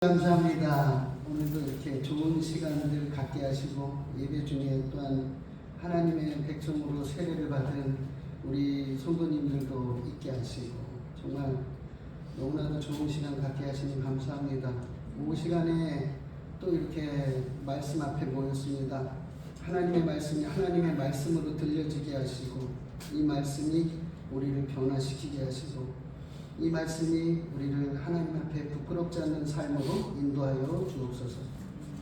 감사합니다. 오늘도 이렇게 좋은 시간들 갖게 하시고 예배 중에 또한 하나님의 백성으로 세례를 받은 우리 성도님들도 있게 하시고 정말 너무나도 좋은 시간 갖게 하시니 감사합니다. 이 시간에 또 이렇게 말씀 앞에 모였습니다. 하나님의 말씀이 하나님의 말씀으로 들려지게 하시고 이 말씀이 우리를 변화시키게 하시고 이 말씀이 우리를 하나님 앞에 부끄럽지 않는 삶으로 인도하여 주옵소서.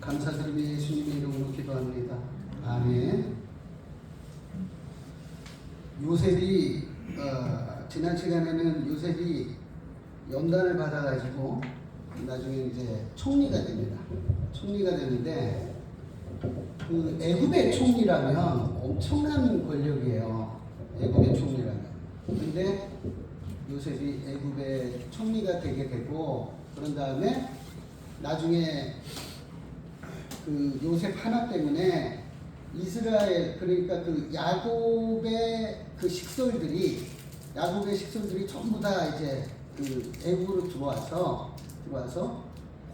감사드리며 예수님의 이름으로 기도합니다. 아멘. 요셉이 지난 시간에는 요셉이 연단을 받아가지고 나중에 이제 총리가 됩니다. 총리가 되는데 그 애굽의 총리라면 엄청난 권력이에요. 애굽의 총리라면. 근데 요셉이 애굽의 총리가 되게 되고 그런 다음에 나중에 그 요셉 하나 때문에 이스라엘 그러니까 그 야곱의 식솔들이 전부 다 이제 그 애굽으로 들어와서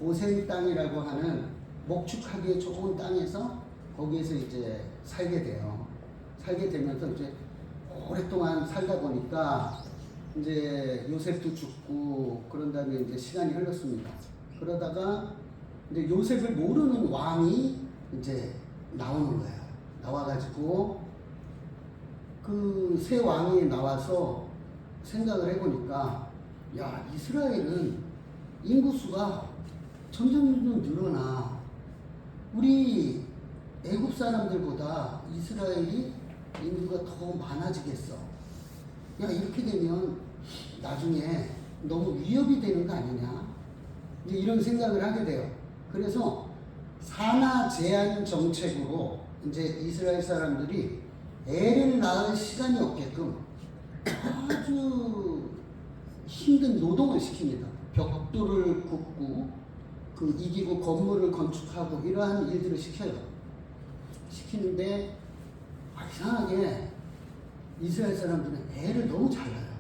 고센 땅이라고 하는 목축하기에 좋은 땅에서 거기에서 이제 살게 돼요. 살게 되면서 이제 오랫동안 살다 보니까 이제 요셉도 죽고 그런 다음에 이제 시간이 흘렀습니다. 그러다가 이제 요셉을 모르는 왕이 이제 나오는 거예요. 나와가지고 그 새 왕이 나와서 생각을 해보니까 야, 이스라엘은 인구수가 점점 늘어나. 우리 애굽 사람들보다 이스라엘이 인구가 더 많아지겠어. 야, 이렇게 되면 나중에 너무 위협이 되는 거 아니냐, 이제 이런 생각을 하게 돼요. 그래서 산하 제한 정책으로 이제 이스라엘 사람들이 애를 낳을 시간이 없게끔 아주 힘든 노동을 시킵니다. 벽돌을 굽고 그 이기고 건물을 건축하고 이러한 일들을 시키는데 이상하게 이스라엘 사람들은 애를 너무 잘 낳아요.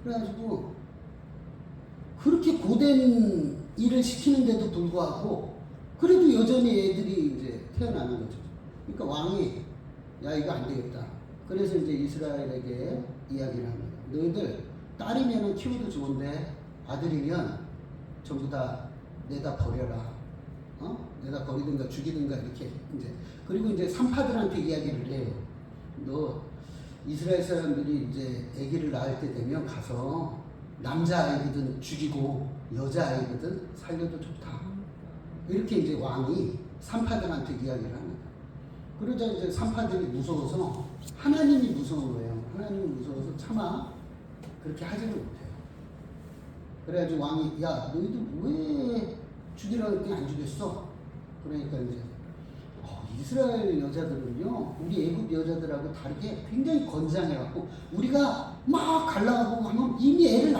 그래가지고 그렇게 고된 일을 시키는데도 불구하고 그래도 여전히 애들이 이제 태어나는 거죠. 그러니까 왕이 야, 이거 안 되겠다. 그래서 이제 이스라엘에게 이야기를 합니다. 너희들 딸이면 키워도 좋은데 아들이면 전부 다 내다 버려라. 내다 버리든가 죽이든가 이렇게 이제. 그리고 이제 산파들한테 이야기를 해요. 너 이스라엘 사람들이 이제 아기를 낳을 때 되면 가서 남자아이거든 죽이고 여자아이거든 살려도 좋다. 이렇게 이제 왕이 산파들한테 이야기를 합니다. 그러자 이제 산파들이 무서워서 하나님이 무서운 거예요. 하나님이 무서워서 차마 그렇게 하지를 못해요. 그래가지고 왕이 야, 너희들 왜 죽이라고 했더니 안 죽였어? 그러니까 이제 이스라엘 여자들은요, 우리 애굽 여자들하고 다르게 굉장히 건장해갖고 우리가 막 갈라가고 하면 이미 애를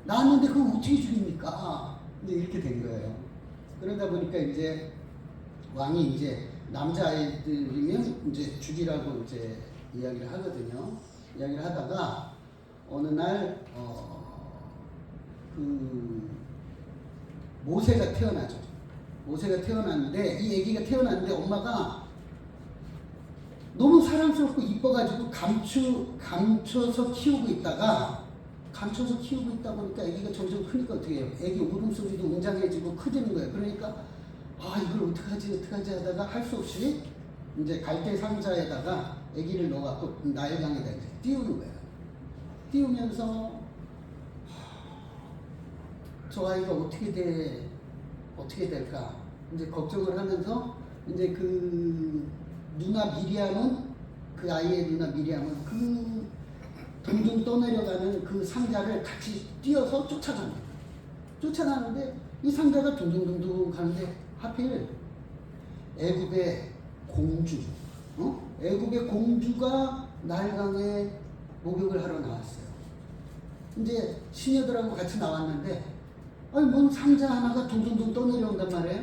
낳았는데 그걸 어떻게 죽입니까? 이제 이렇게 된 거예요. 그러다 보니까 이제 왕이 이제 남자아이들이면 이제 죽이라고 이제 이야기를 하거든요. 이야기를 하다가 어느 날 그 모세가 태어나죠. 모세가 태어났는데 이 아기가 태어났는데 엄마가 너무 사랑스럽고 이뻐가지고 감춰서 키우고 있다 보니까 아기가 점점 크니까 어떻게 해요? 아기 울음소리도 웅장해지고 커지는 거예요. 그러니까 이걸 어떡하지 하다가 할 수 없이 이제 갈대 상자에다가 아기를 넣어갖고 나일강에다 이제 띄우는 거예요. 띄우면서 저 아이가 어떻게 될까 이제 걱정을 하면서 이제 그 누나 미리암은 그 아이의 누나 미리암은 그 둥둥 떠내려가는 그 상자를 같이 뛰어서 쫓아갑니다. 쫓아가는데 이 상자가 둥둥둥둥 가는데 하필 애굽의 공주가 나일강에 목욕을 하러 나왔어요. 이제 시녀들하고 같이 나왔는데 뭔 상자 하나가 둥둥둥 떠내려온단 말이에요.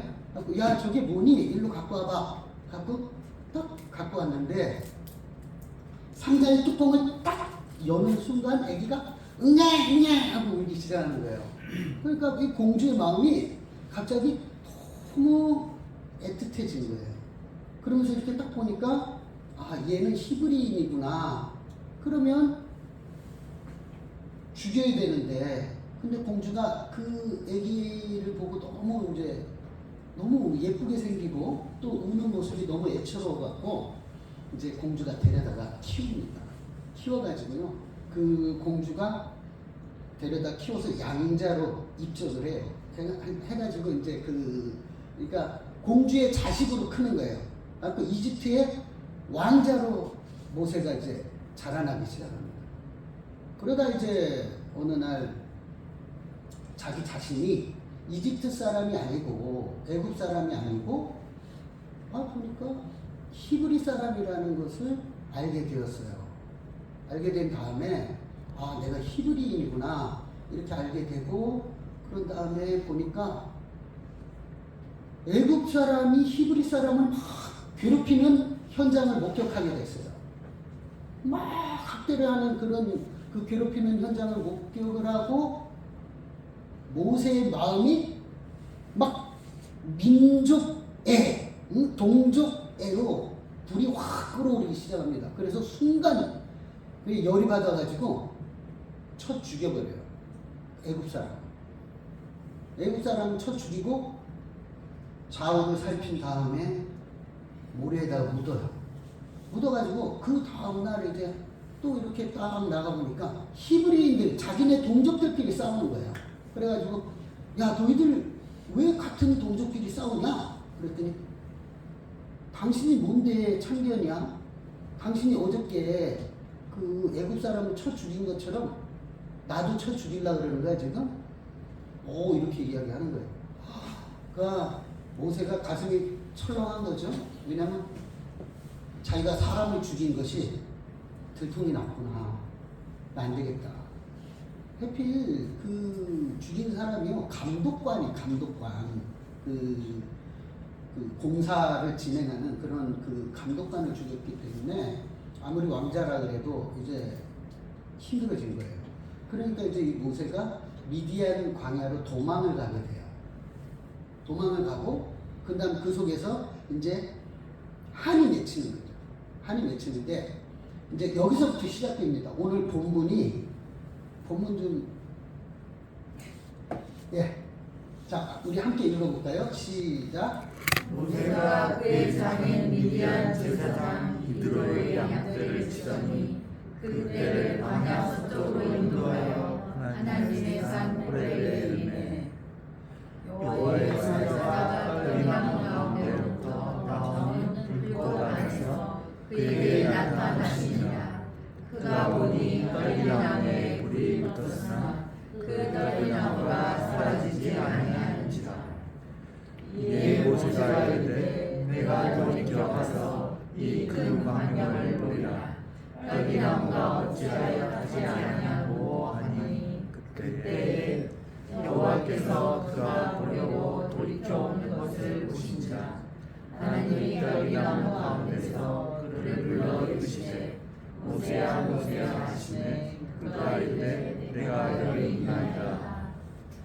야, 저게 뭐니? 일로 갖고 와봐. 갖고 왔는데 상자의 뚜껑을 딱 여는 순간 아기가 응애 하고 울기 시작하는 거예요. 그러니까 이 공주의 마음이 갑자기 너무 애틋해진 거예요. 그러면서 이렇게 딱 보니까 아, 얘는 히브리인이구나. 그러면 죽여야 되는데, 근데 공주가 그 아기를 보고 너무 예쁘게 생기고 또 우는 모습이 너무 애처로워갖고 이제 공주가 데려다가 키웁니다. 키워가지고요, 그 공주가 데려다 키워서 양자로 입적을 해요. 해가지고 이제 그러니까 공주의 자식으로 크는 거예요. 그 이집트의 왕자로 모세가 이제 자라나기 시작합니다. 그러다 이제 어느 날 자기 자신이 이집트 사람이 아니고 애굽 사람이 아니고 보니까 히브리 사람이라는 것을 알게 되었어요. 알게 된 다음에 내가 히브리인이구나 이렇게 알게 되고, 그런 다음에 보니까 애굽 사람이 히브리 사람을 막 괴롭히는 현장을 목격하게 됐어요. 막 학대를 하는 그런 그 괴롭히는 현장을 목격을 하고, 모세의 마음이 막 민족애, 동족애로 불이 확 끓어오르기 시작합니다. 그래서 순간 열이 받아가지고 쳐 죽여버려요. 애굽 사람 쳐 죽이고 좌우를 살핀 다음에 모래에다가 묻어가지고 그 다음날 이제 또 이렇게 딱 나가보니까 히브리인들, 자기네 동족들끼리 싸우는 거예요. 그래가지고 야, 너희들 왜 같은 동족끼리 싸우냐? 그랬더니 당신이 뭔데 참견이야? 당신이 어저께 그 애굽 사람을 쳐 죽인 것처럼 나도 쳐 죽이려고 그러는 거야 지금? 이렇게 이야기하는 거예요. 그러니까 모세가 가슴이 철렁한 거죠. 왜냐면 자기가 사람을 죽인 것이 들통이 났구나. 안 되겠다. 하필 그 죽인 사람이요, 감독관. 그 공사를 진행하는 그런 그 감독관을 죽였기 때문에 아무리 왕자라 그래도 이제 힘들어진 거예요. 그러니까 이제 이 모세가 미디안 광야로 도망을 가게 돼요. 도망을 가고, 그 다음 그 속에서 이제 한이 맺히는 거죠. 한이 맺히는데, 이제 여기서부터 시작됩니다. 오늘 본문 좀, 자, 우리 함께 읽어볼까요? 시작. 모세가 그의 장인 미디안 제사장 이드로의 양떼를 치더니 그때를 광야 서쪽으로 인도하여 하나님의 산 호렙에 이르매 여호와의 사자가 떨기나무 가운데로부터 나오는 불꽃 안에서 그에게 나타나시니라. 그가 보니 떨기나무에 불이 붙었으나 그 떨기나무가 사라지지 아니하는지라. 이에 모세가 이르되 내가 돌이켜 가서 이 큰 광명을 보리라. 떨기나무가 어찌하여 타지 아니하고 하니 그때에 여호와께서 그가 보려고 돌이켜 오는 것을 보신지라. 하나님이 떨기나무 가운데서 그를 불러 이르시되 모세야 모세야 하시매 그가 이르되 내가 여기 있나이다.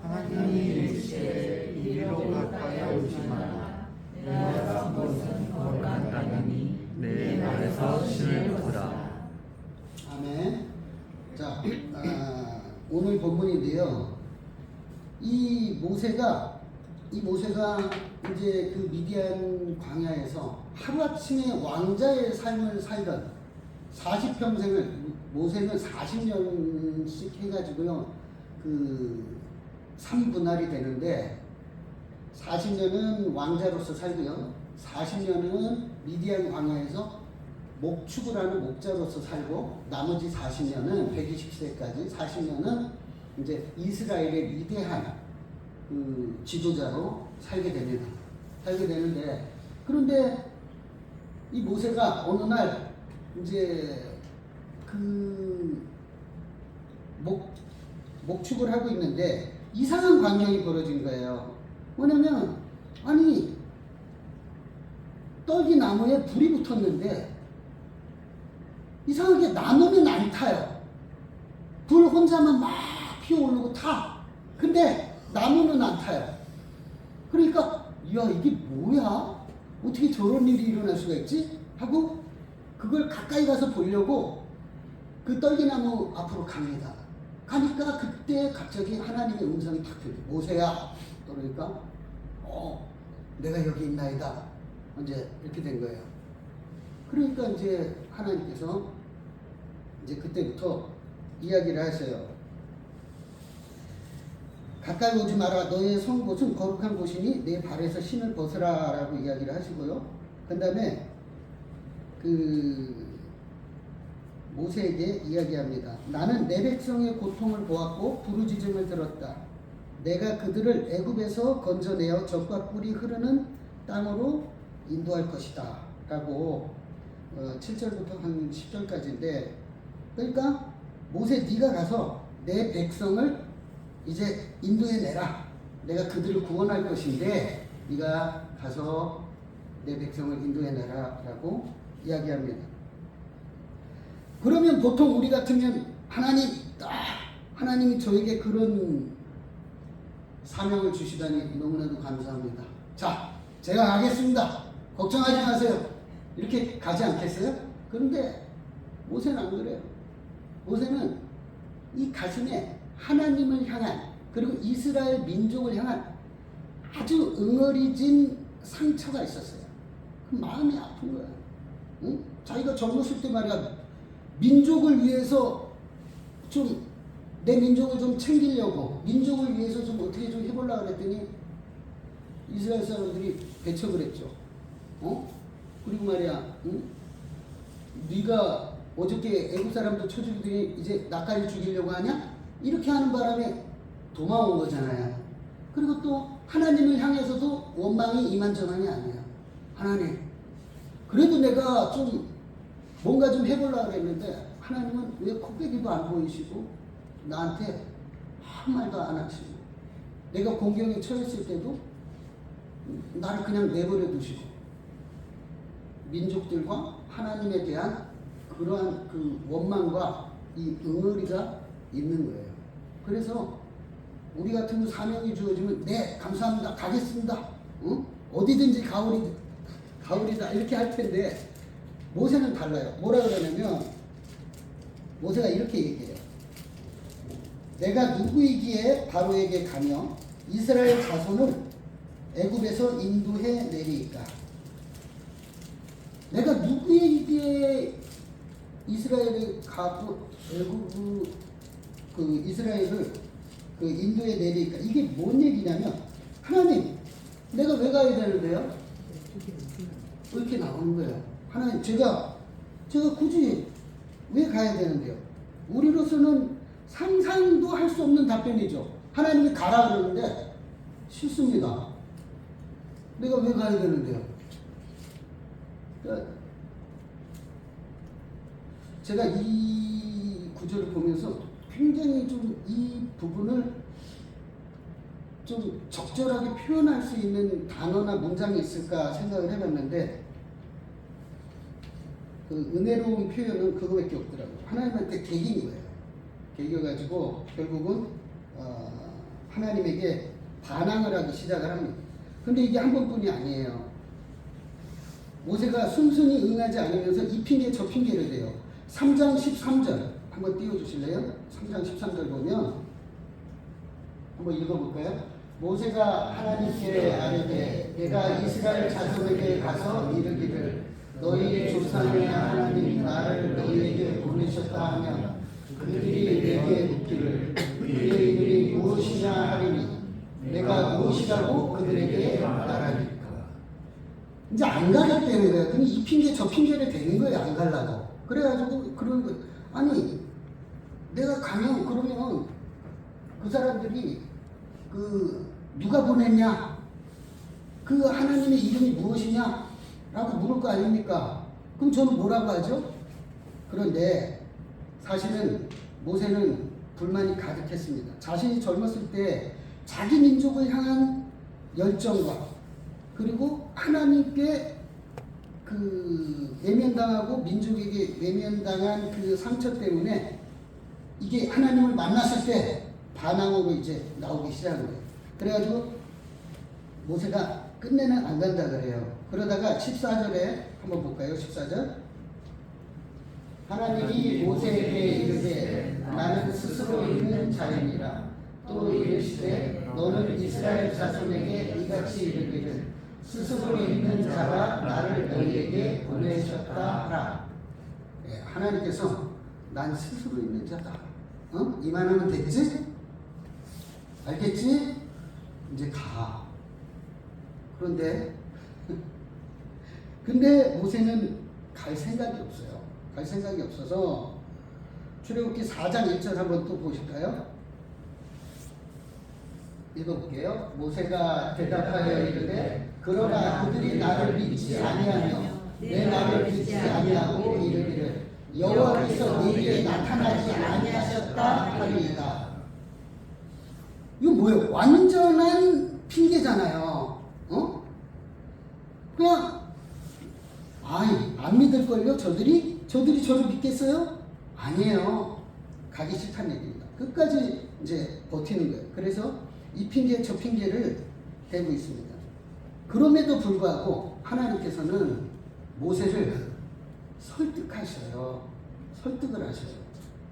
하나님이 이르시되 이리로 가까이 오지 마라. 내가 간 곳은 거룩한 땅이니 내 발에서 신을 보라. 아멘. 자, 오늘 본문인데요. 이 모세가 이제 그 미디안 광야에서 하루아침에 왕자의 삶을 살던 40평생을, 모세는 40년씩 해가지고요, 그 3분할이 되는데 40년은 왕자로서 살고요, 40년은 미디안 광야에서 목축을 하는 목자로서 살고, 나머지 40년은 120세까지 40년은 이제 이스라엘의 위대한 그 지도자로 살게 되는데, 그런데 이 모세가 어느 날 이제 그 목축을 하고 있는데 이상한 광경이 벌어진 거예요. 뭐냐면, 아니, 떨기 나무에 불이 붙었는데 이상하게 나무는 안 타요. 불 혼자만 막 피어오르고 타. 근데 나무는 안 타요. 그러니까 야 이게 뭐야? 어떻게 저런 일이 일어날 수가 있지? 하고 그걸 가까이 가서 보려고 그 떨기나무 앞으로 갑니다. 가니까 그때 갑자기 하나님의 음성이 탁 들려. 모세야. 그러니까 내가 여기 있나이다. 이제 이렇게 된 거예요. 그러니까 이제 하나님께서 이제 그때부터 이야기를 하셔요. 가까이 오지 마라. 너의 선 곳은 거룩한 곳이니 내 발에서 신을 벗으라 라고 이야기를 하시고요. 그 다음에 모세에게 이야기합니다. 나는 내 백성의 고통을 보았고 부르짖음을 들었다. 내가 그들을 애굽에서 건져내어 젖과 꿀이 흐르는 땅으로 인도할 것이다 라고 7절부터 한 10절까지인데, 그러니까 모세 네가 가서 내 백성을 이제 인도해 내라. 내가 그들을 구원할 것인데 네가 가서 내 백성을 인도해 내라 라고 이야기합니다. 그러면 보통 우리 같으면 하나님이 저에게 그런 사명을 주시다니 너무나도 감사합니다. 자, 제가 가겠습니다. 걱정하지 마세요. 이렇게 가지 않겠어요? 그런데 모세는 안 그래요. 모세는 이 가슴에 하나님을 향한, 그리고 이스라엘 민족을 향한 아주 응어리진 상처가 있었어요. 그 마음이 아픈 거야. 응? 자기가 젊었을 때 말이야, 민족을 위해서 좀 내 민족을 좀 챙기려고, 민족을 위해서 좀 어떻게 좀 해보려고 그랬더니 이스라엘 사람들이 배척을 했죠. 그리고 말이야, 응? 네가 어저께 애국 사람들 쳐 죽이더니 이제 나까지 죽이려고 하냐? 이렇게 하는 바람에 도망온 거잖아요. 그리고 또 하나님을 향해서도 원망이 이만저만이 아니에요. 하나님, 그래도 내가 좀 뭔가 좀 해보려고 했는데 하나님은 왜 코빼기도 안 보이시고 나한테 한 말도 안 하시고, 내가 공경에 처했을 때도 나를 그냥 내버려 두시고, 민족들과 하나님에 대한 그러한 그 원망과 이 응어리가 있는 거예요. 그래서 우리 같은 사명이 주어지면 네 감사합니다 가겠습니다, 응? 어디든지 가오리다 이렇게 할 텐데, 모세는 달라요. 뭐라 그러냐면 모세가 이렇게 얘기해요. 내가 누구이기에 바로에게 가며 이스라엘 자손을 애굽에서 인도해 내리까? 내가 누구이기에 이스라엘을 가고 애굽 이스라엘을 인도해 내리까? 이게 뭔 얘기냐면, 하나님 내가 왜 가야 되는데요? 이렇게 나오는 거예요. 하나님 제가 굳이 왜 가야 되는데요? 우리로서는 상상도 할 수 없는 답변이죠. 하나님이 가라 그러는데 싫습니다. 내가 왜 가야 되는데요? 그러니까 제가 이 구절을 보면서 굉장히 좀 이 부분을 좀 적절하게 표현할 수 있는 단어나 문장이 있을까 생각을 해봤는데, 그 은혜로운 표현은 그거밖에 없더라고요. 하나님한테 개긴 거예요. 개겨가지고 결국은 하나님에게 반항을 하기 시작을 합니다. 근데 이게 한 번뿐이 아니에요. 모세가 순순히 응하지 않으면서 이 핑계 저 핑계를 대요. 3장 13절 한번 띄워주실래요? 3장 13절 보면 한번 읽어볼까요? 모세가 하나님께 아뢰되 내가 이스라엘 자손에게 가서 이르기를 너희 조상의 하나님 나를 너희에게 보내셨다 하면 그들이 내게 묻기를 그의 이름이 무엇이냐 하리니 내가 무엇이라고 그들에게 말하리까? 이제 안 가겠다는 거예요. 근데 이 핑계 저 핑계를 대는 거예요. 안 가려고. 그래가지고 그런 거예요. 아니 내가 가면 그러면 그 사람들이 누가 보냈냐? 그 하나님의 이름이 무엇이냐? 라고 물을 거 아닙니까? 그럼 저는 뭐라고 하죠? 그런데 사실은 모세는 불만이 가득했습니다. 자신이 젊었을 때 자기 민족을 향한 열정과 그리고 하나님께 외면당하고 민족에게 외면당한 그 상처 때문에 이게 하나님을 만났을 때 반항으로 이제 나오기 시작한 거예요. 그래가지고 모세가 끝내는 안 간다 그래요. 그러다가 14절에 한번 볼까요? 14절. 하나님이 모세에게 이르되 나는 스스로 있는 자이니라. 또 이르시되 너는 이스라엘 자손에게 이같이 이르기를 스스로 있는 자가 나를 너희에게 보내셨다 하라. 예, 하나님께서 난 스스로 있는 자다. 이만하면 됐지? 알겠지? 이제 가. 그런데 근데 모세는 갈 생각이 없어요. 갈 생각이 없어서 출애굽기 4장 1절 한번 또 보실까요? 읽어볼게요. 모세가 대답하여 이르되 그러나 그들이 나를 믿지 아니하며 내 말을 듣지 아니하고 이르기를 여호와께서 네게 나타나지 아니하셨다 하리이다. 이거 뭐예요? 완전한 핑계잖아요. 그냥 안 믿을걸요? 저들이 저를 믿겠어요? 아니에요. 가기 싫다는 얘기입니다. 끝까지 이제 버티는 거예요. 그래서 이 핑계 저 핑계를 대고 있습니다. 그럼에도 불구하고 하나님께서는 모세를 설득하셔요. 설득을 하셔요.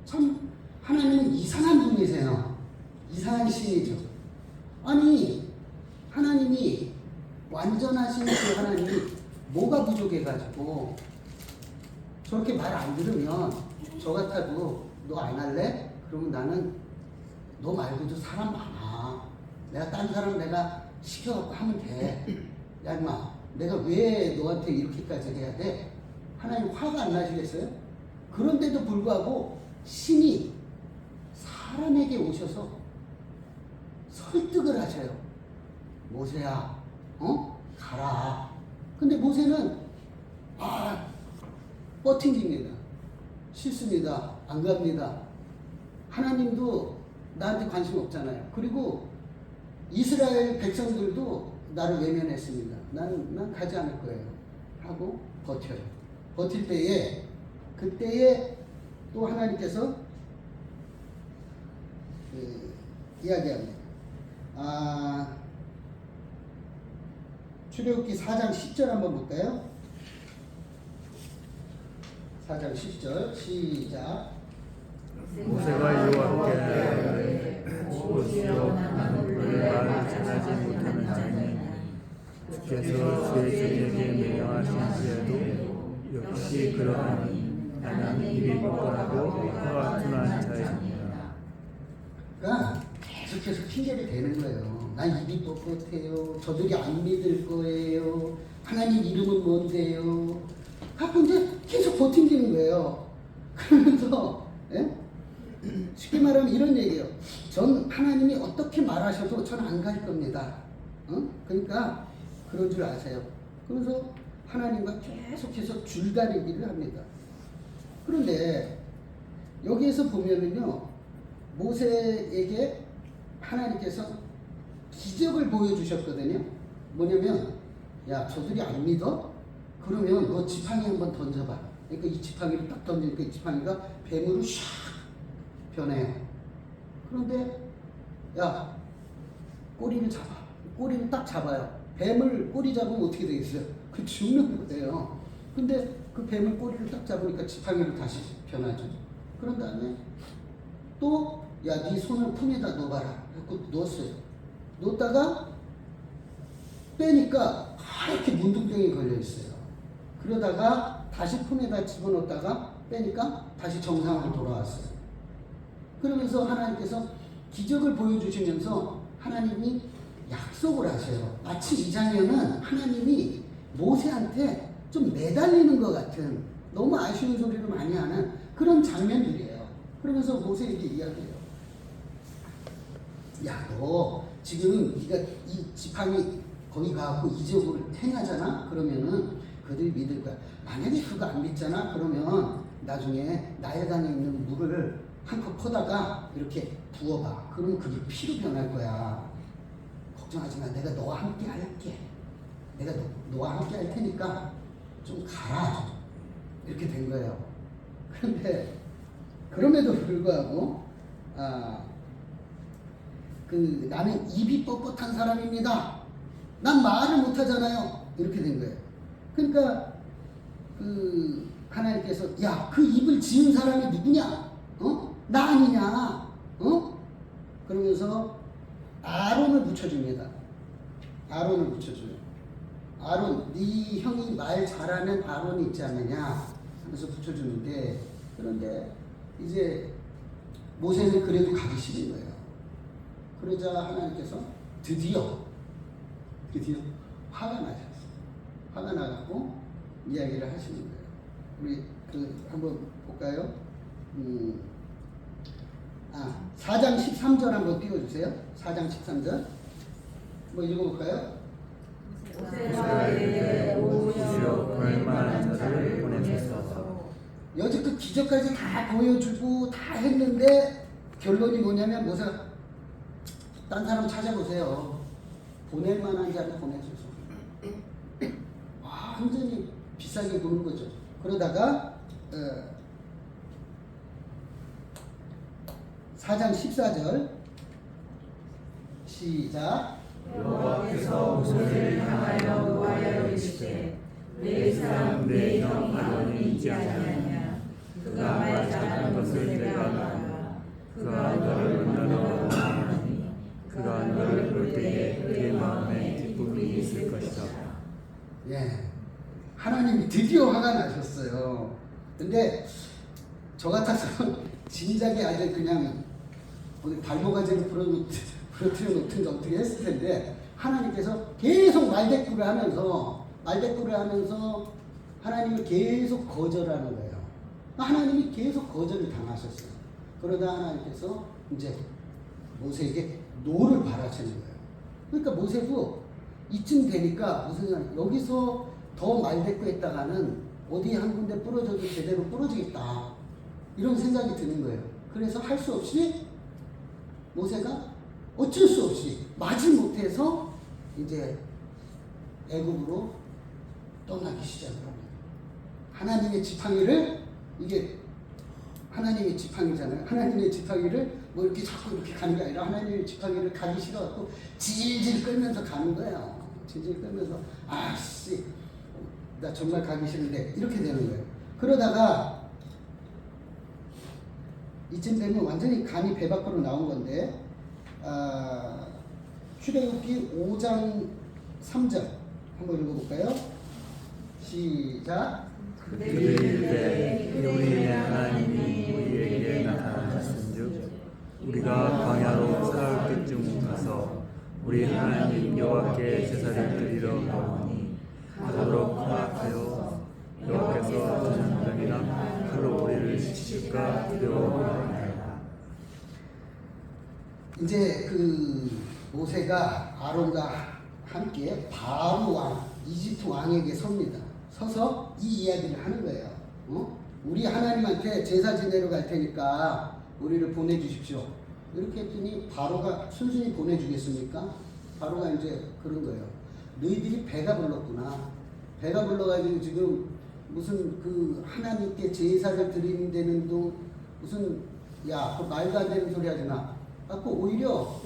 참 하나님은 이상한 분이세요. 이상한 신이죠. 아니 하나님이 완전하신 그 하나님이 뭐가 부족해가지고 저렇게 말 안 들으면 저 같아도 너 안 할래? 그러면 나는 너 말고도 사람 많아. 내가 딴 사람 내가 시켜갖고 하면 돼. 야 임마 내가 왜 너한테 이렇게까지 해야 돼? 하나님 화가 안 나시겠어요? 그런데도 불구하고 신이 사람에게 오셔서 설득을 하셔요. 모세야 가라. 근데 모세는 버팅깁니다. 싫습니다. 안 갑니다. 하나님도 나한테 관심 없잖아요. 그리고 이스라엘 백성들도 나를 외면했습니다. 난 가지 않을 거예요. 하고 버텨요. 버틸 때에 그때에 또 하나님께서 이야기합니다. 출애굽기 4장 10절 한번 볼까요? 4장 10절 시작. 모세가 여호와께 오시오 나는 너의 말을 전하지 못하는 자니 주께서 주의 종에게 명령하신지라도 역시 그러하니 나는 입이 뻔뻔하고 혀가 둔한 자이니라. 그러니까 계속해서 핑계를 대는 거예요. 난 입이 뻣뻣해요. 저들이 안 믿을 거예요. 하나님 이름은 뭔데요? 하고 이제 계속 버팅기는 거예요. 그러면서 쉽게 말하면 이런 얘기예요. 전 하나님이 어떻게 말하셔도 전 안 갈 겁니다. 그러니까 그런 줄 아세요. 그래서 하나님과 계속해서 줄다리기를 합니다. 그런데 여기에서 보면은요, 모세에게 하나님께서 기적을 보여주셨거든요. 뭐냐면, 야, 저들이 안 믿어? 그러면 너 지팡이 한번 던져봐. 그러니까 이 지팡이를 딱 던지니까 이 지팡이가 뱀으로 샥 변해요. 그런데, 야, 꼬리를 잡아. 꼬리를 딱 잡아요. 뱀을 꼬리 잡으면 어떻게 되겠어요? 그 죽는 거예요. 근데 그 뱀을 꼬리를 딱 잡으니까 지팡이로 다시 변하죠. 그런 다음에 또, 야, 네 손을 품에다 넣어봐라. 그래서 넣었어요. 넣었다가 빼니까 이렇게 문둥병이 걸려있어요. 그러다가 다시 품에다 집어넣었다가 빼니까 다시 정상으로 돌아왔어요. 그러면서 하나님께서 기적을 보여주시면서 하나님이 약속을 하셔요. 마치 이 장면은 하나님이 모세한테 좀 매달리는 것 같은 너무 아쉬운 소리를 많이 하는 그런 장면들이에요. 그러면서 모세에게 이야기해요. 야, 너 지금 네가 이 지팡이 거기 가갖고 이적을 행하잖아? 그러면은 그들이 믿을 거야. 만약에 그거 안 믿잖아? 그러면 나중에 나일강에 있는 물을 한 컵 퍼다가 이렇게 부어봐. 그러면 그게 피로 변할 거야. 걱정하지 마. 내가 너와 함께 할게. 내가 너와 함께 할 테니까 좀 가라. 이렇게 된 거예요. 그런데 그럼에도 불구하고 나는 입이 뻣뻣한 사람입니다. 난 말을 못하잖아요. 이렇게 된 거예요. 그러니까 하나님께서 야, 그 입을 지은 사람이 누구냐? 나 아니냐? 그러면서 아론을 붙여줍니다. 아론을 붙여줘요. 아론, 네 형이 말 잘하는 아론이 있지 않느냐? 하면서 붙여주는데, 그런데 이제 모세는 그래도 가기 싫은 거예요. 그러자 하나님께서 드디어 화가 나셨어요. 화가 나갖고 이야기를 하시는 거예요. 우리 한번 볼까요? 4장 13절 한번 띄워주세요. 4장 13절. 한번 읽어볼까요? 모세가 이르되 오시오 볼만한 자를 보내소서. 여지껏 기적까지 다 보여주고 다 했는데 결론이 뭐냐면 모세가 딴 사람 찾아보세요. 보낼 만한 자를 보내소서. 완전히 비싸게 보는 거죠. 그러다가 4장 14절 시작. 여호와께서 모세를 향하여 노하여 이르시되 내 사람 내 형 아론이지 아니하냐. 그가 말 잘하는 것을 내가 알아. 그가 너를 만나러 오나니 그가 너를 볼 때에 그의 마음에 기쁨이 있을 것이다. 예, 하나님이 드디어 화가 나셨어요. 근데 저 같아서 진작에 아주 그냥 발목아지를 부러뜨려 놓든지 어떻게 했을 텐데, 하나님께서 계속 말대꾸를 하면서 하나님을 계속 거절하는 거예요. 하나님이 계속 거절을 당하셨어요. 그러다 하나님께서 이제 모세에게 노를 바라시는 거예요. 그러니까 모세도 이쯤 되니까 무슨 여기서 더 말대꾸 했다가는 어디 한 군데 부러져도 제대로 부러지겠다, 이런 생각이 드는 거예요. 그래서 할 수 없이 모세가 어쩔 수 없이 마지못해서 이제 애굽으로 떠나기 시작을 합니다. 하나님의 지팡이를, 이게 하나님의 지팡이잖아요. 하나님의 지팡이를 뭐 이렇게 자꾸 이렇게 가는 게 아니라 하나님의 지팡이를 가기 싫어갖고 질질 끌면서 가는 거예요. 질질 끌면서 아씨 나 정말 가기 싫은데, 이렇게 되는 거예요. 그러다가 이쯤 되면 완전히 간이 배 밖으로 나온 건데, 출애굽기 5장 3절 한번 읽어볼까요? 시작. 그들의 우리의 하나님이 우리에게 나타나셨은즉 우리가 광야로 사흘 때쯤 가서 우리 하나님 여호와께 제사를 드리러 나오니 가도록 허락하여 여호와께서 전염병이나 칼로 우리를 치실까 두려워하나이다. 이제 모세가 아론과 함께 바로 왕, 이집트 왕에게 섭니다. 서서 이 이야기를 하는 거예요. 우리 하나님한테 제사 지내러 갈 테니까 우리를 보내주십시오. 이렇게 했더니 바로가 순순히 보내주겠습니까? 바로가 이제 그런 거예요. 너희들이 배가 불렀구나. 배가 불러가지고 지금 무슨 하나님께 제사를 드리는 데는 무슨 그 말도 안 되는 소리 하지 마. 갖고 오히려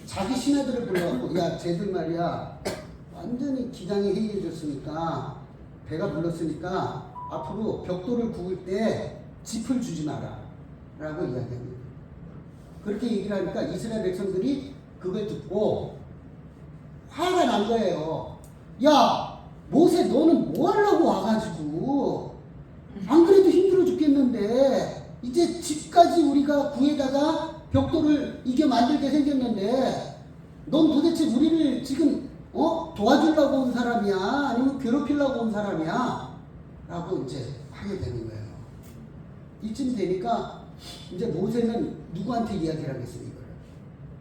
자기 신하들을 불러갖고 야 쟤들 말이야 완전히 기강이 해이해졌으니까 배가 불렀으니까 앞으로 벽돌을 구울 때 짚을 주지 마라 라고 이야기합니다. 그렇게 얘기를 하니까 이스라엘 백성들이 그걸 듣고 화가 난 거예요. 야 모세 너는 뭐 하려고 와가지고, 안 그래도 힘들어 죽겠는데 이제 집까지 우리가 구해다가 벽돌을 이게 만들게 생겼는데 넌 도대체 우리를 지금 도와주려고 온 사람이야? 아니면 괴롭히려고 온 사람이야? 라고 이제 하게 되는 거예요. 이쯤 되니까 이제 모세는 누구한테 이야기를 하겠습니까?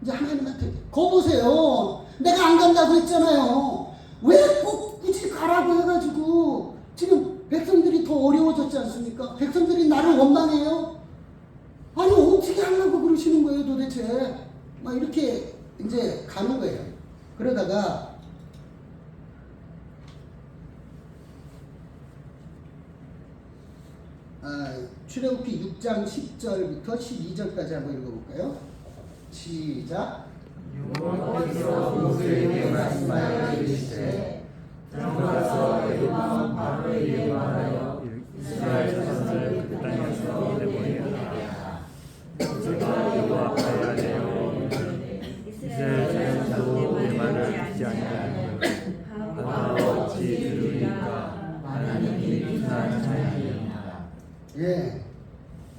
이제 하나님한테, 거 보세요. 내가 안 간다고 했잖아요. 왜 꼭 굳이 가라고 해가지고 지금 백성들이 더 어려워졌지 않습니까? 백성들이 나를 원망해요. 아니 어떻게 하려고 그러시는 거예요 도대체? 막 이렇게 이제 가는 거예요. 그러다가 출애굽기 6장 10절부터 12절까지 한번 읽어볼까요? 시작. 여호와께서 모세에게 말씀하여 이르시되 들어가서 애굽 왕 바로에게 말하여 이스라엘 자손을 그 땅에서 내보내라. 모세가 여호와 앞에 아뢰어 이스라엘 자손도 내 말을 듣지 아니하는 하나 어찌 들으리까 하나님이 비난하시느냐. 예.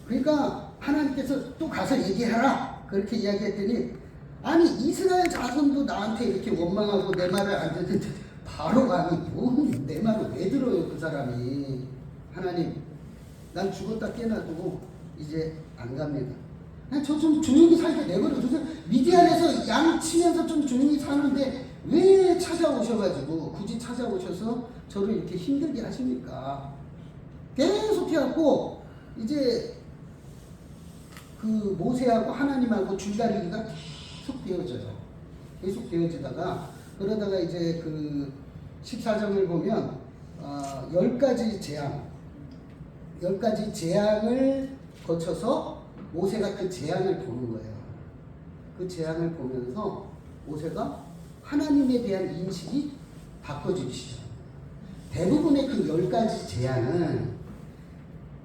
그러니까 하나님께서 또 가서 얘기하라 그렇게 이야기했더니 아니 이스라엘 자손도 나한테 이렇게 원망하고 내 말을 안 듣는데 바로 감히 내 말을 왜 들어요 그 사람이. 하나님 난 죽었다 깨어나도 이제 안 갑니다. 저 좀 조용히 살게 내버려 두세요. 미디안에서 양 치면서 좀 조용히 사는데 왜 찾아오셔가지고 굳이 찾아오셔서 저를 이렇게 힘들게 하십니까? 계속 해갖고 이제 그 모세하고 하나님하고 줄다리기가 계속 되어져요. 계속 되어지다가 그러다가 이제 그 14장을 보면 10가지 재앙을 거쳐서 모세가 그 재앙을 보는 거예요. 그 재앙을 보면서 모세가 하나님에 대한 인식이 바꿔지시죠. 대부분의 그 10가지 재앙은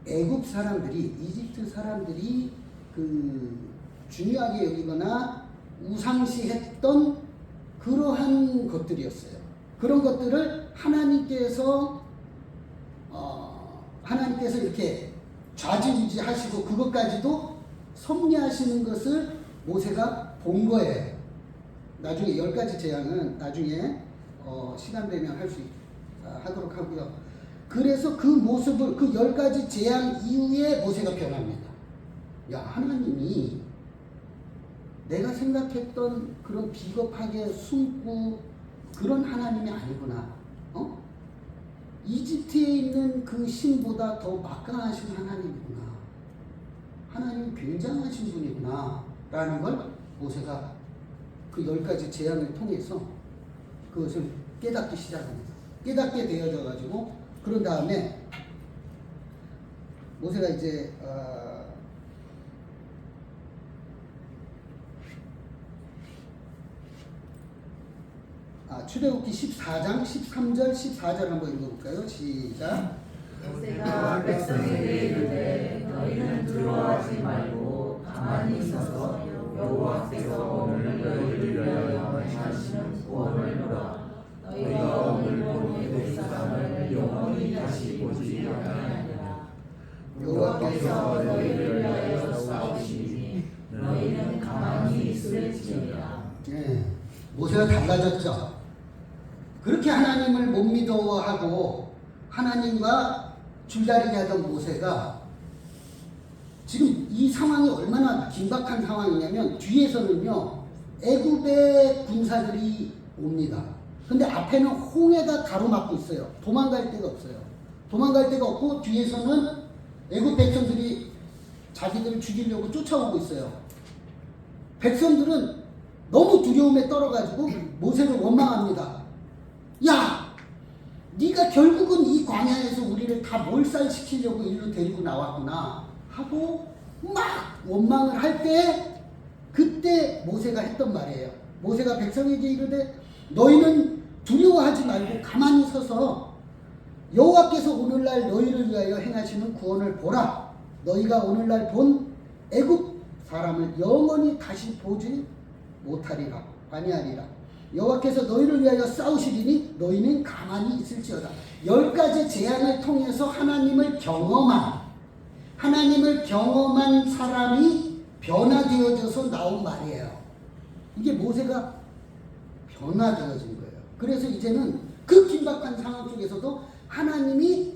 애굽 사람들이, 이집트 사람들이 그 중요하게 여기거나 우상시했던 그러한 것들이었어요. 그런 것들을 하나님께서 이렇게 좌지우지하시고 그것까지도 섭리하시는 것을 모세가 본 거예요. 나중에 10가지 재앙은 나중에 시간 되면 하도록 하고요. 그래서 그 모습을 그 10가지 재앙 이후에 모세가 변합니다. 야, 하나님이 내가 생각했던 그런 비겁하게 숨고 그런 하나님이 아니구나. 이집트에 있는 그 신보다 더 막강하신 하나님이구나. 하나님 굉장하신 분이구나. 라는 걸 모세가 그 10가지 재앙을 통해서 그것을 깨닫기 시작합니다. 깨닫게 되어져가지고 그런 다음에 모세가 이제 출애굽기 14장 13절 14절 한번 읽어볼까요? 시작. 모세가 백성에게 이르되 너희는 두려워하지 말고 가만히 서서 여호와께서 오늘 너희를 위하여 행하시는 구원을 보라. 너희가 오늘 본 애굽 사람을 영원히 다시 보지 아니하리라. 여호와께서 너희를 위하여 싸우시니 너희는 가만히 있을지니라. 예, 모세가 달라졌죠. 그렇게 하나님을 못 믿어하고 하나님과 줄다리기 하던 모세가 지금 이 상황이 얼마나 긴박한 상황이냐면 뒤에서는요 애굽의 군사들이 옵니다. 근데 앞에는 홍해가 가로막고 있어요. 도망갈 데가 없어요. 도망갈 데가 없고 뒤에서는 애굽 백성들이 자기들을 죽이려고 쫓아오고 있어요. 백성들은 너무 두려움에 떨어가지고 모세를 원망합니다. 야, 네가 결국은 이 광야에서 우리를 다 몰살시키려고 일로 데리고 나왔구나 하고 막 원망을 할 때 그때 모세가 했던 말이에요. 모세가 백성에게 이르되 너희는 두려워하지 말고 가만히 서서 여호와께서 오늘날 너희를 위하여 행하시는 구원을 보라. 너희가 오늘날 본 애굽 사람을 영원히 다시 보지 못하리라. 아니하리라. 여호와께서 너희를 위하여 싸우시리니 너희는 가만히 있을지어다. 10가지 재앙을 통해서 하나님을 경험한 사람이 변화되어져서 나온 말이에요. 이게 모세가 변화되어진 거예요. 그래서 이제는 그 긴박한 상황 속에서도 하나님이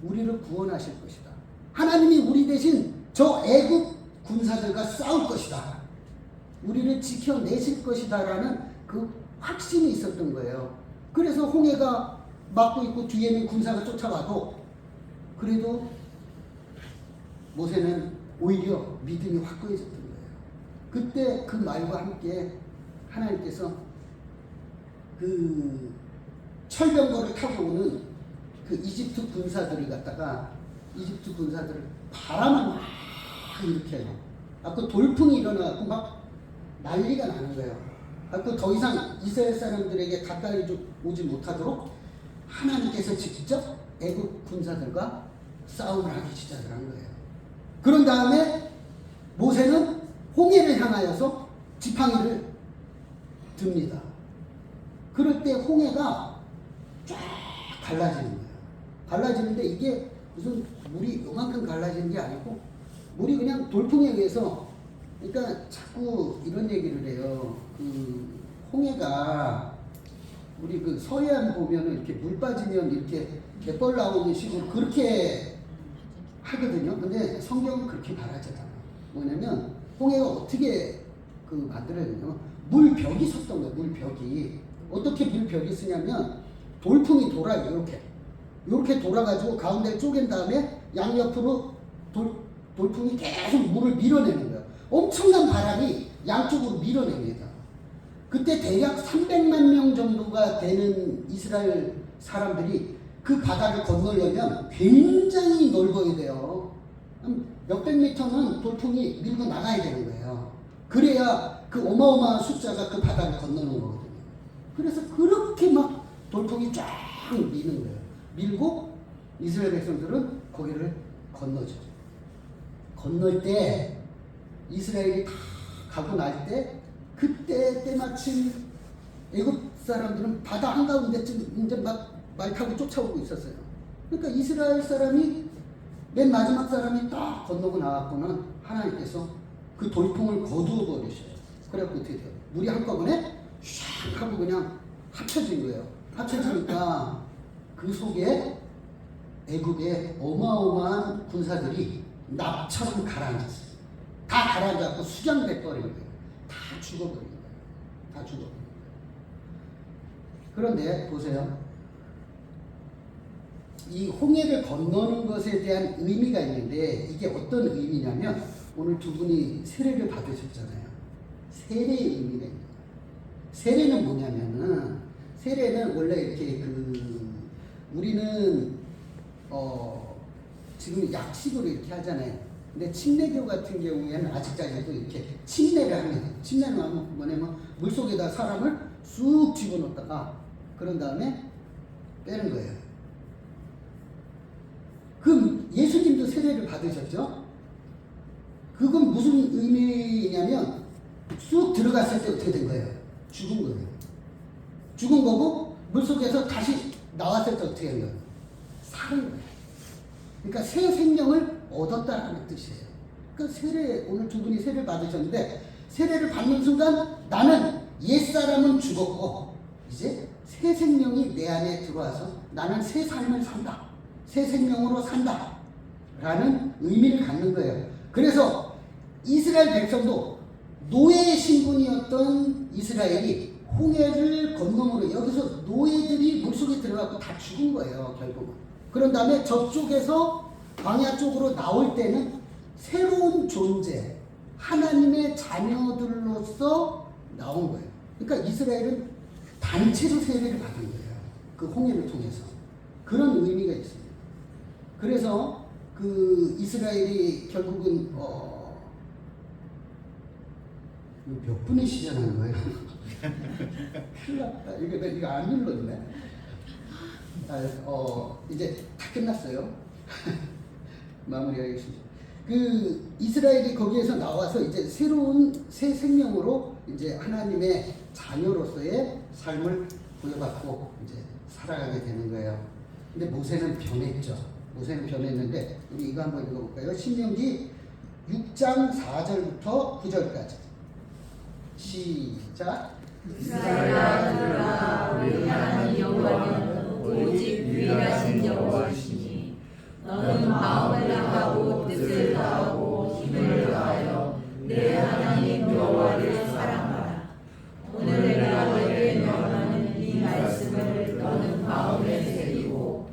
우리를 구원하실 것이다. 하나님이 우리 대신 저 애굽 군사들과 싸울 것이다. 우리를 지켜내실 것이다 라는 그 확신이 있었던 거예요. 그래서 홍해가 막고 있고 뒤에는 군사가 쫓아와도 그래도 모세는 오히려 믿음이 확고해졌던 거예요. 그때 그 말과 함께 하나님께서 그 철병거를 타고 오는 그 이집트 군사들을 갖다가 이집트 군사들을 바람을 막 일으켜요. 그 돌풍이 일어나고 막 난리가 나는 거예요. 그래서 더 이상 이스라엘 사람들에게 가까이 오지 못하도록 하나님께서 직접 애국 군사들과 싸움을 하기 시작을 한 거예요. 그런 다음에 모세는 홍해를 향하여서 지팡이를 듭니다. 그럴 때 홍해가 쫙 갈라지는 거예요. 갈라지는데 이게 무슨 물이 요만큼 갈라지는 게 아니고 물이 그냥 돌풍에 의해서, 그러니까 자꾸 이런 얘기를 해요. 그 홍해가 우리 그 서해안 보면은 이렇게 물 빠지면 이렇게 갯벌 나오는 식으로 그렇게 하거든요. 근데 성경은 그렇게 말하지 않아요. 뭐냐면 홍해가 어떻게 그 만들어야 되냐면 물벽이 섰던 거예요. 물벽이. 어떻게 물벽이 쓰냐면 돌풍이 돌아요. 이렇게 돌아가지고 가운데를 쪼갠 다음에 양옆으로 돌풍이 계속 물을 밀어내는 거예요. 엄청난 바람이 양쪽으로 밀어냅니다. 그때 대략 300만 명 정도가 되는 이스라엘 사람들이 그 바다를 건너려면 굉장히 넓어야 돼요. 몇백 미터는 돌풍이 밀고 나가야 되는 거예요. 그래야 그 어마어마한 숫자가 그 바다를 건너는 거거든요. 그래서 그렇게 막 돌풍이 쫙 미는 거예요. 밀고 이스라엘 백성들은 거기를 건너죠. 건널 때 이스라엘이 다 가고 날 때 그때 때마침 애굽 사람들은 바다 한가운데쯤 이제 막 말 타고 쫓아오고 있었어요. 그러니까 이스라엘 사람이 맨 마지막 사람이 딱 건너고 나왔고는 하나님께서 그 돌풍을 거두어 버리셔요. 그래갖고 어떻게 돼요? 물이 한꺼번에 샥 하고 그냥 합쳐진 거예요. 합쳐지니까 그 속에 애굽의 어마어마한 군사들이 납처럼 가라앉았어요. 다 가라앉았고 수장돼 버린 거예요. 다 죽어버린 거예요. 다 죽어버린 거예요. 그런데 보세요. 이 홍해를 건너는 것에 대한 의미가 있는데 이게 어떤 의미냐면 오늘 두 분이 세례를 받으셨잖아요. 세례의 의미가 있는 거예요. 세례는 뭐냐면은 세례는 원래 이렇게 우리는 지금 약식으로 이렇게 하잖아요. 근데 침례교 같은 경우에는 아직까지도 이렇게 침례를 합니다. 침례는 뭐냐면 물속에다 사람을 쑥 집어넣다가 그런 다음에 빼는 거예요. 그럼 예수님도 세례를 받으셨죠? 그건 무슨 의미냐면 쑥 들어갔을 때 어떻게 된 거예요? 죽은 거예요. 죽은 거고 물속에서 다시 나왔을 때 어떻게 된 거예요? 살은 거예요. 그러니까 새 생명을 얻었다라는 뜻이에요. 그러니까 오늘 두 분이 세례를 받으셨는데 세례를 받는 순간 나는 옛사람은 죽었고 이제 새 생명이 내 안에 들어와서 나는 새 삶을 산다. 새 생명으로 산다. 라는 의미를 갖는 거예요. 그래서 이스라엘 백성도 노예의 신분이었던 이스라엘이 홍해를 건너므로 여기서 노예들이 물속에 들어가고 다 죽은 거예요. 결국은. 그런 다음에 저쪽에서 광야 쪽으로 나올 때는 새로운 존재, 하나님의 자녀들로서 나온 거예요. 그러니까 이스라엘은 단체로 세례를 받은 거예요. 그 홍해를 통해서. 그런 의미가 있습니다. 그래서 그 이스라엘이 결국은 몇 분이 시전한 거예요? 큰일 났다. 이거 안 눌렀네. 이제 다 끝났어요. 마무리하겠습니다. 그 이스라엘이 거기에서 나와서 이제 새로운 새 생명으로 이제 하나님의 자녀로서의 삶을 부여받고 이제 살아가게 되는 거예요. 근데 모세는 변했죠. 모세는 변했는데 우리 이거 한번 읽어볼까요? 신명기 6장 4절부터 9절까지 시작. 이스라엘아 들으라. 우리 하나님 여호와는 오직 유일하신 여호와시니 너는 마음을 다하고 뜻을 다하고 힘을 다하여 내 하나님 여호와를 사랑하라. 오늘 내가 너에게 명하는 이 말씀을 너는 마음에 새기고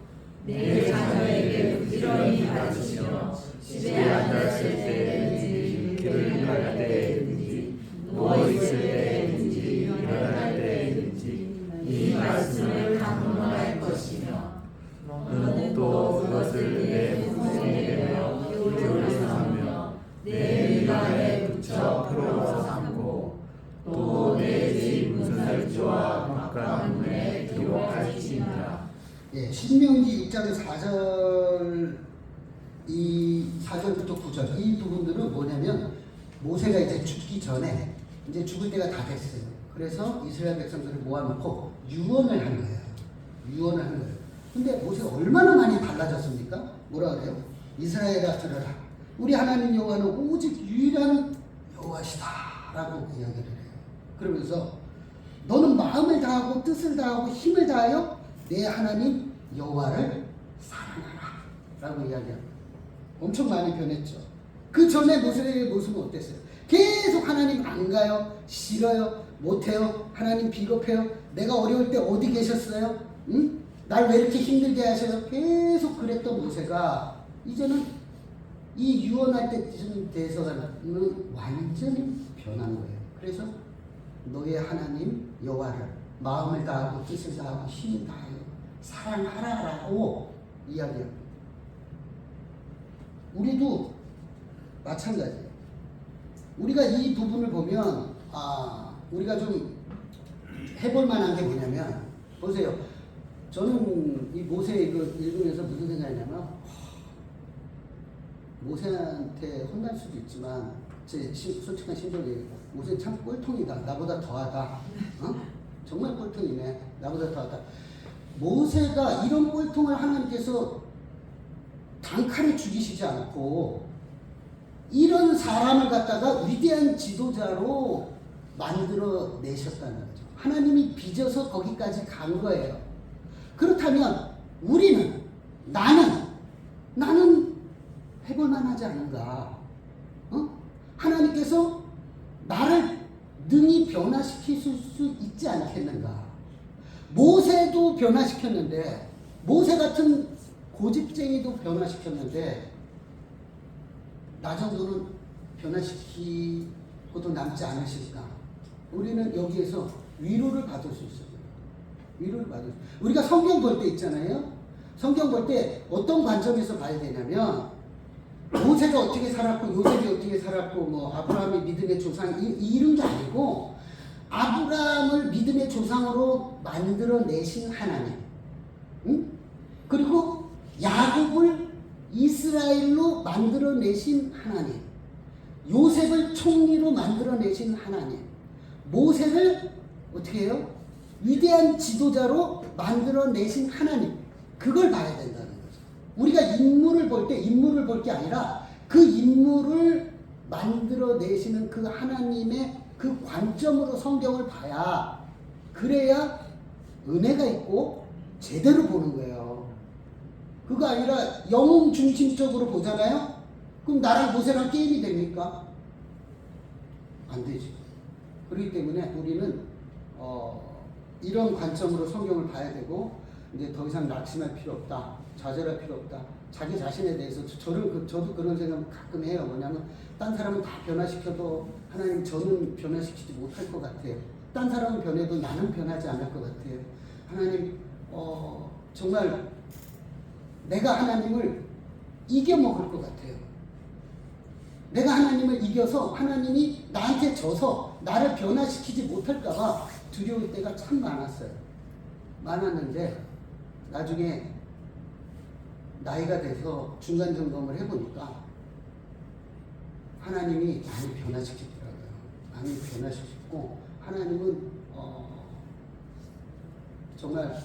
내 자녀에게 부지런히 가르치며 집에 앉았을 때든지 길을 갈 때든지 누워 있을 때든지 일어날 때든지 주와 막간문에 들어 가르치니라. 예, 신명기 6장 4절 이 4절부터 9절 이 부분들은 뭐냐면 모세가 이제 죽기 전에 이제 죽을 때가 다 됐어요. 그래서 이스라엘 백성들을 모아놓고 유언을 한 거예요. 유언을 한 거예요. 근데 모세가 얼마나 많이 달라졌습니까? 뭐라 그래요? 이스라엘아 들어라. 우리 하나님 여호와는 오직 유일한 여호와시다 라고 이야기를 해요. 그러면서 너는 마음을 다하고 뜻을 다하고 힘을 다하여 내 하나님 여호와를 사랑하라 라고 이야기합니다. 엄청 많이 변했죠. 그 전에 모세의 모습은 어땠어요? 계속 하나님 안 가요? 싫어요? 못해요? 하나님 비겁해요? 내가 어려울 때 어디 계셨어요? 응? 날 왜 이렇게 힘들게 하셔요? 계속 그랬던 모세가 이제는 이 유언할 때쯤 돼서는 완전히 변한 거예요. 그래서 너의 하나님 여호와를 마음을 다하고 뜻을 다하고 힘을 다하여 사랑하라라고 이야기합니다. 우리도 마찬가지예요. 우리가 이 부분을 보면 우리가 좀 해볼 만한 게 뭐냐면 보세요. 저는 이 모세 이거 읽으면서 무슨 생각이냐면 모세한테 혼날 수도 있지만 제 솔직한 심정을 얘기해요. 모세 참 꼴통이다. 나보다 더하다. 정말 꼴통이네. 나보다 더하다. 모세가 이런 꼴통을 하나님께서 단칼에 죽이시지 않고 이런 사람을 갖다가 위대한 지도자로 만들어 내셨다는 거죠. 하나님이 빚어서 거기까지 간 거예요. 그렇다면 우리는 나는 해볼 만하지 않은가? 하나님께서 나를 능히 변화시키실 수 있지 않겠는가? 모세도 변화시켰는데 모세 같은 고집쟁이도 변화시켰는데 나 정도는 변화시키고도 남지 않으실까? 우리는 여기에서 위로를 받을 수 있어요. 위로를 받을 수 있어요. 우리가 성경 볼 때 있잖아요. 성경 볼 때 어떤 관점에서 봐야 되냐면 모세가 어떻게 살았고 요셉이 어떻게 살았고 뭐 아브라함이 믿음의 조상 이런 게 아니고 아브라함을 믿음의 조상으로 만들어내신 하나님, 그리고 야곱을 이스라엘로 만들어내신 하나님, 요셉을 총리로 만들어내신 하나님, 모세를 어떻게 해요? 위대한 지도자로 만들어내신 하나님, 그걸 봐야 된다는 거죠. 우리가 인물을 볼 게 아니라 그 인물을 만들어내시는 그 하나님의 그 관점으로 성경을 봐야 그래야 은혜가 있고 제대로 보는 거예요. 그거 아니라 영웅 중심적으로 보잖아요. 그럼 나랑 모세랑 게임이 됩니까? 안 되지. 그렇기 때문에 우리는 이런 관점으로 성경을 봐야 되고 이제 더 이상 낙심할 필요 없다. 좌절할 필요 없다. 자기 자신에 대해서 저도 그런 생각 가끔 해요. 뭐냐면 딴 사람은 다 변화시켜도 하나님 저는 변화시키지 못할 것 같아요. 딴 사람은 변해도 나는 변하지 않을 것 같아요. 하나님 정말 내가 하나님을 이겨먹을 것 같아요. 내가 하나님을 이겨서 하나님이 나한테 져서 나를 변화시키지 못할까봐 두려울 때가 참 많았는데 나중에 나이가 돼서 중간 점검을 해보니까 하나님이 많이 변화시키더라고요. 많이 변화시키고 하나님은 정말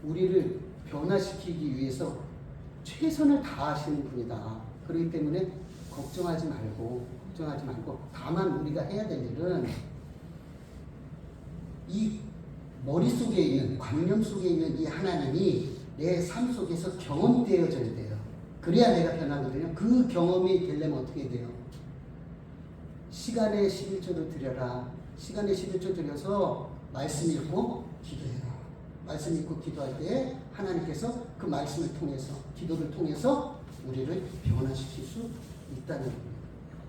우리를 변화시키기 위해서 최선을 다하시는 분이다. 그렇기 때문에 걱정하지 말고 다만 우리가 해야 될 일은 이 머릿속에 있는 관념 속에 있는 이 하나님이 내 삶 속에서 경험이 되어져야 돼요. 그래야 내가 변하거든요. 그 경험이 되려면 어떻게 돼요? 시간의 11조를 드려라. 시간의 11조 드려서 말씀 읽고 기도해라. 말씀 읽고 기도할 때 하나님께서 그 말씀을 통해서 기도를 통해서 우리를 변화시킬 수 있다는 겁니다.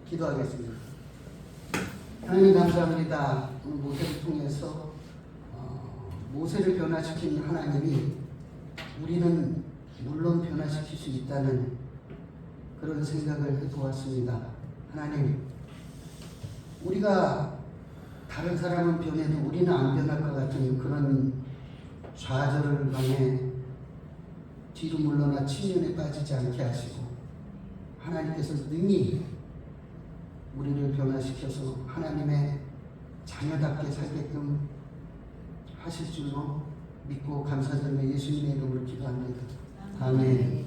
기도하겠습니다. 하나님 감사합니다. 오늘 모세를 통해서 모세를 변화시킨 하나님이 우리는 물론 변화시킬 수 있다는 그런 생각을 해보았습니다. 하나님, 우리가 다른 사람은 변해도 우리는 안 변할 것 같은 그런 좌절을 당해 뒤로 물러나 침륜에 빠지지 않게 하시고 하나님께서 능히 우리를 변화시켜서 하나님의 자녀답게 살게끔 하실 줄로 믿고 감사드리며 예수님의 이름으로 기도합니다. 아멘.